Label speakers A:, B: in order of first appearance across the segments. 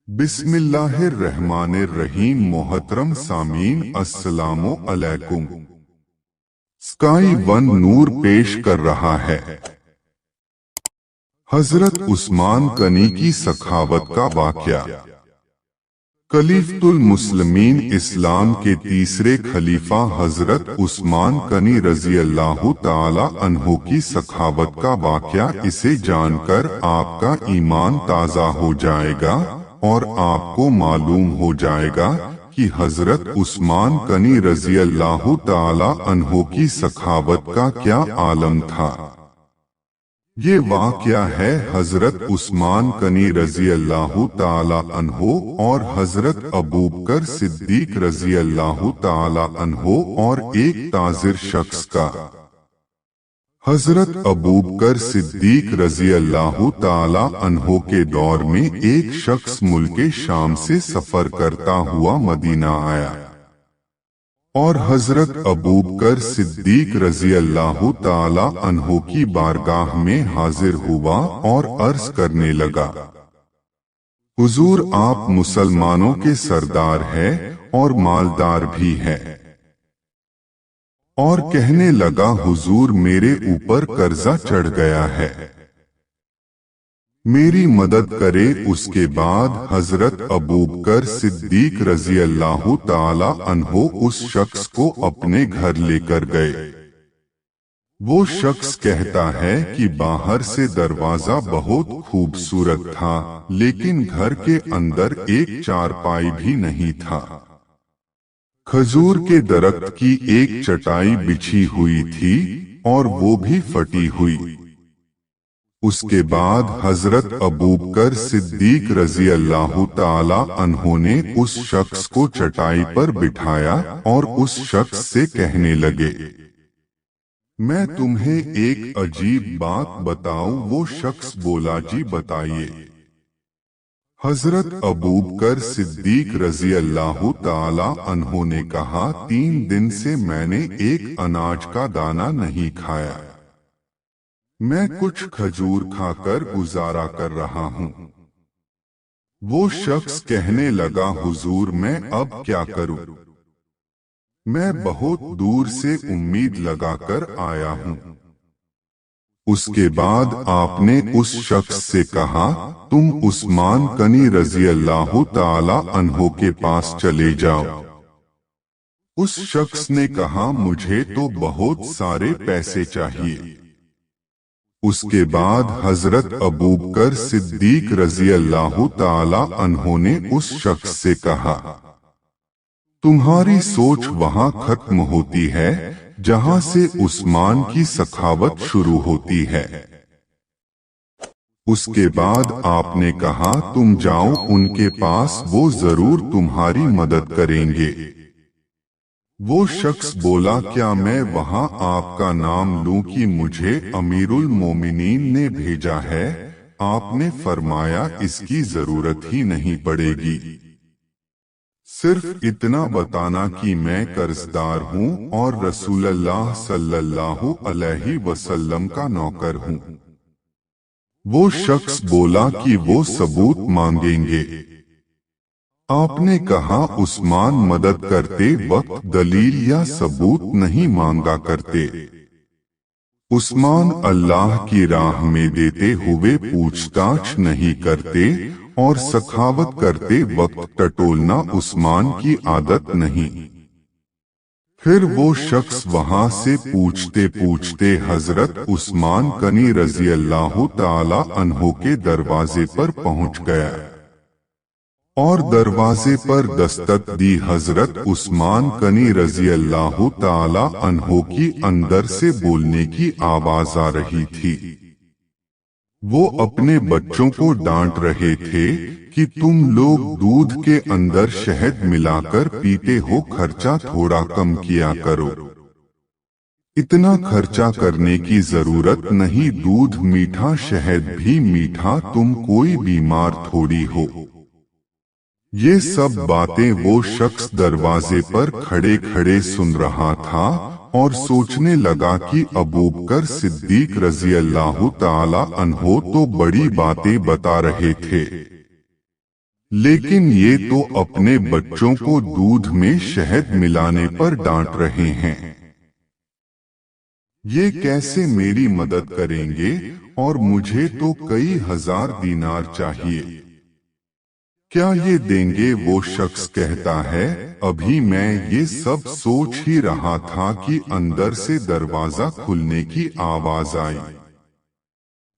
A: बिस्मिल्लाहिर्रहमानिर्रहीम। मोहतरम सामीन, अस्सलामु अलैकुम। स्काई वन नूर पेश कर रहा है हजरत उस्मान गनी की सखावत का वाक़या। खलीफतुल मुस्लिमीन इस्लाम के तीसरे खलीफा हजरत उस्मान गनी रज़ी अल्लाह ताला अन्हु की सखावत का वाक़या। इसे जानकर आपका ईमान ताज़ा हो जाएगा और आपको मालूम हो जाएगा कि हजरत उस्मान गनी रज़ी अल्लाह ताला अन्हु की सखावत का क्या आलम था। ये वाक़या है हजरत उस्मान गनी रज़ी अल्लाह ताला अन्हु और हजरत अबू बकर सिद्दीक रज़ी अल्लाह ताला अन्हु और एक ताजिर शख्स का। हजरत अबू बकर सिद्दीक रज़ी अल्लाह ताला अन्हु के दौर में एक शख्स मुल्क शाम से सफर करता हुआ मदीना आया और हजरत अबू बकर सिद्दीक रज़ी अल्लाह ताला अन्हु की बारगाह में हाजिर हुआ और अर्ज करने लगा, हुजूर आप मुसलमानों के सरदार हैं और मालदार भी हैं। और कहने लगा, हुजूर मेरे ऊपर कर्जा चढ़ गया है, मेरी मदद करे। उसके बाद हजरत अबू बकर सिद्दीक रज़ी अल्लाह ताला अन्हु उस शख्स को अपने घर लेकर गए। वो शख्स कहता है कि बाहर से दरवाजा बहुत खूबसूरत था, लेकिन घर के अंदर एक चारपाई भी नहीं था। खजूर के दरख्त की एक चटाई बिछी हुई थी और वो भी फटी हुई। उसके बाद हजरत अबू बकर सिद्दीक रज़ी अल्लाह ताला अन्हु ने उस शख्स को चटाई पर बिठाया और उस शख्स से कहने लगे, मैं तुम्हें एक अजीब बात बताऊं। वो शख्स बोला, जी बताइए। हजरत अबू बकर सिद्दीक रज़ी अल्लाह ताला अन्हु ने कहा, 3 दिन से मैंने एक अनाज का दाना नहीं खाया, मैं कुछ खजूर खाकर गुजारा कर रहा हूँ। वो शख्स कहने लगा, हुजूर मैं अब क्या करूँ, मैं बहुत दूर से उम्मीद लगाकर आया हूँ। उसके बाद आपने उस शख्स से कहा, तुम उस्मान गनी रज़ी अल्लाह ताला अन्हु के पास चले जाओ। उस शख्स ने कहा, मुझे तो बहुत सारे पैसे चाहिए। उसके बाद हजरत अबू बकर सिद्दीक रज़ी अल्लाह ताला अन्हु ने उस शख्स से कहा, तुम्हारी सोच वहां खत्म होती है जहां से उस्मान की सखावत शुरू होती है। उसके बाद आपने कहा, तुम जाओ उनके पास, वो जरूर तुम्हारी मदद करेंगे। वो शख्स बोला, क्या मैं वहां आपका नाम लूं कि मुझे अमीरुल मोमिनीन ने भेजा है? आपने फरमाया, इसकी जरूरत ही नहीं पड़ेगी, सिर्फ इतना बताना कि मैं कर्जदार हूँ और रसूलुल्लाह सल्लल्लाहु अलैहि वसल्लम का नौकर हूँ। वो शख्स बोला कि वो सबूत मांगेंगे। आपने कहा, उस्मान मदद करते वक्त दलील या सबूत नहीं मांगा करते। उस्मान अल्लाह की राह में देते हुए पूछताछ नहीं करते और सखावत करते वक्त टटोलना उस्मान की आदत नहीं। फिर वो शख्स वहां से पूछते पूछते हजरत उस्मान गनी रज़ी अल्लाह ताला अन्हु के दरवाजे पर पहुंच गया और दरवाजे पर दस्तक दी। हजरत उस्मान गनी रज़ी अल्लाह ताला अन्हु की अंदर से बोलने की आवाज आ रही थी। वो अपने बच्चों को डांट रहे थे कि तुम लोग दूध के अंदर शहद मिलाकर पीते हो, खर्चा थोड़ा कम किया करो। इतना खर्चा करने की जरूरत नहीं, दूध मीठा शहद भी मीठा, तुम कोई बीमार थोड़ी हो। ये सब बातें वो शख्स दरवाजे पर खड़े खड़े सुन रहा था और सोचने लगा कि अबू बकर सिद्दीक रज़ी अल्लाह ताला अन्हु तो बड़ी बातें बता रहे थे, लेकिन ये तो अपने बच्चों को दूध में शहद मिलाने पर डांट रहे हैं। ये कैसे मेरी मदद करेंगे, और मुझे तो कई हजार दीनार चाहिए। क्या ये देंगे? वो शख्स कहता है, अभी मैं ये सब सोच ही रहा था कि अंदर से दरवाजा खुलने की आवाज आई।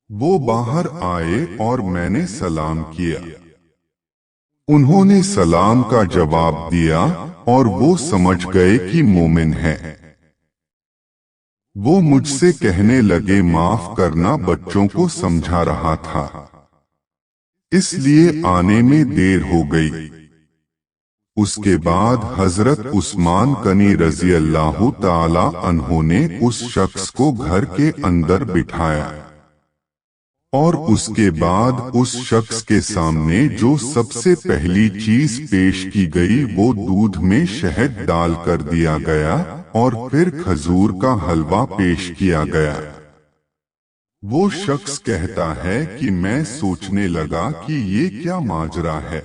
A: वो बाहर आए और मैंने सलाम किया। उन्होंने सलाम का जवाब दिया और वो समझ गए कि मोमिन है। वो मुझसे कहने लगे, माफ करना, बच्चों को समझा रहा था, इसलिए आने में देर हो गई। उसके बाद हजरत उस्मान गनी रजी अल्लाह ताला अन्हु ने उस शख्स को घर के अंदर बिठाया, और उसके बाद उस शख्स के सामने जो सबसे पहली चीज पेश की गई वो दूध में शहद डाल कर दिया गया, और फिर खजूर का हलवा पेश किया गया। वो शख्स कहता है कि मैं सोचने लगा कि ये क्या माजरा है।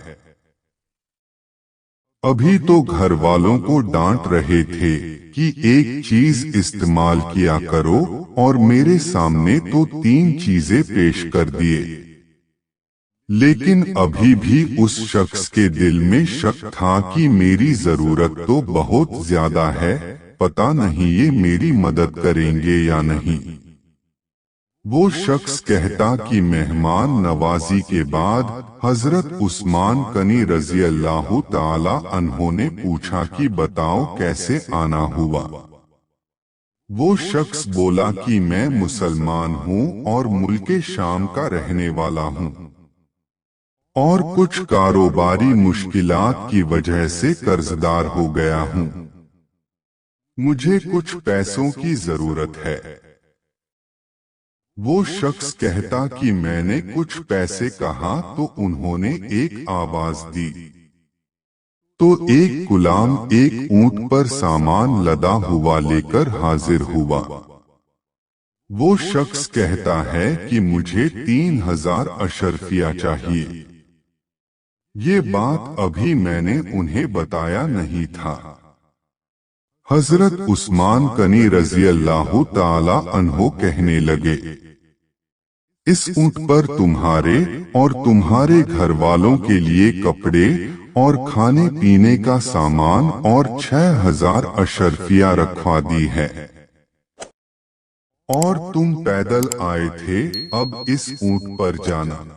A: अभी तो घर वालों को डांट रहे थे कि एक चीज इस्तेमाल किया करो, और मेरे सामने तो 3 चीजें पेश कर दिए। लेकिन अभी भी उस शख्स के दिल में शक था कि मेरी जरूरत तो बहुत ज्यादा है, पता नहीं ये मेरी मदद करेंगे या नहीं। वो शख्स कहता कि मेहमान नवाजी के बाद हजरत उस्मान गनी रजी अल्लाह ताला अन्हु ने पूछा कि बताओ कैसे आना हुआ। वो शख्स बोला कि मैं मुसलमान हूँ और मुल्के शाम का रहने वाला हूँ, और कुछ कारोबारी मुश्किलात की वजह से कर्जदार हो गया हूँ। मुझे कुछ पैसों की जरूरत है। वो शख्स कहता कि मैंने कुछ पैसे कहा तो उन्होंने एक आवाज दी, तो एक गुलाम एक ऊंट पर सामान लदा हुआ लेकर हाजिर हुआ। वो शख्स कहता है कि मुझे 3000 अशरफिया चाहिए। ये बात अभी मैंने उन्हें बताया नहीं था। हजरत उस्मान गनी रजी अल्लाह ताला अन्हु कहने लगे, इस ऊंट पर तुम्हारे और तुम्हारे घर वालों के लिए कपड़े और खाने पीने का सामान और 6000 अशरफिया रखवा दी है, और तुम पैदल आए थे, अब इस ऊंट पर जाना।